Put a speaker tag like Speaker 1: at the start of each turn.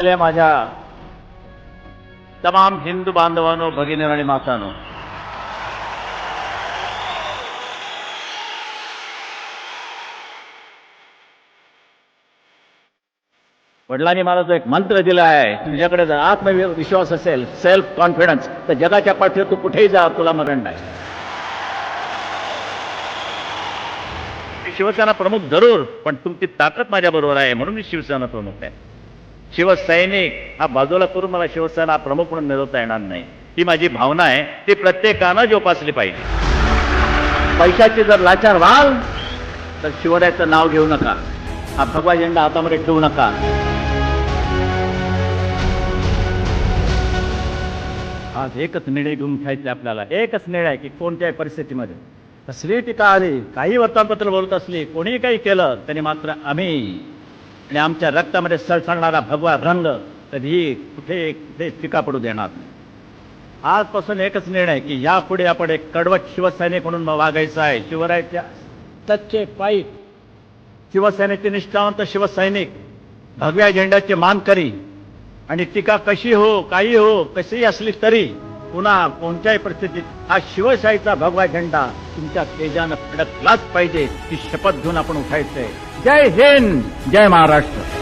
Speaker 1: माझ्या तमाम हिंदू बांधवांनो, भगिनी आणि मातांनो, वडिलांनी मला जो एक मंत्र दिला आहे, तुझ्याकडे जर आत्मविश्वास असेल, सेल्फ कॉन्फिडन्स, तर जगाच्या पाठीवर तू कुठेही जा, तुला मरण नाही. शिवसेना प्रमुख जरूर, पण तुमची ताकद माझ्या बरोबर आहे म्हणून मी शिवसेना प्रमुख आहे. शिवसैनिक हा बाजूला करून मला शिवसेना प्रमुख म्हणून मिळवता येणार नाही. ही माझी भावना आहे, ती प्रत्येकानं जोपासली पाहिजे. पैशाची जर लाचार व्हाल तर शिवरायाचं नाव घेऊ नका, हा भगवा झेंडा हातामध्ये ठेवू नका. आज एकच निर्णय घेऊन घ्यायचा आपल्याला, एकच निर्णय की कोणत्याही परिस्थितीमध्ये कसली टीका आली, काही वर्तमानपत्र बोलत असली, कोणीही काही केलं तरी मात्र आम्ही आणि आमच्या रक्तामध्ये सळसळणारा भगवा रंग कधीही कुठे कुठे टीका पडू देणार नाही. आजपासून एकच निर्णय की यापुढे आपण एक कडवट शिवसैनिक म्हणून वागायचं आहे. शिवरायाच्या सच्चे पायी शिवसेनेचे निष्ठावंत शिवसैनिक, भगव्या झेंड्याचे मानकरी, आणि टीका कशी हो, काही हो, कशीही असली तरी पुन्हा कोणत्याही परिस्थितीत हा शिवशाहीचा भगवा झेंडा तुमच्या तेजानं फडकलाच पाहिजे, ही शपथ घेऊन आपण उठायचंय. जय हिंद, जय महाराष्ट्र.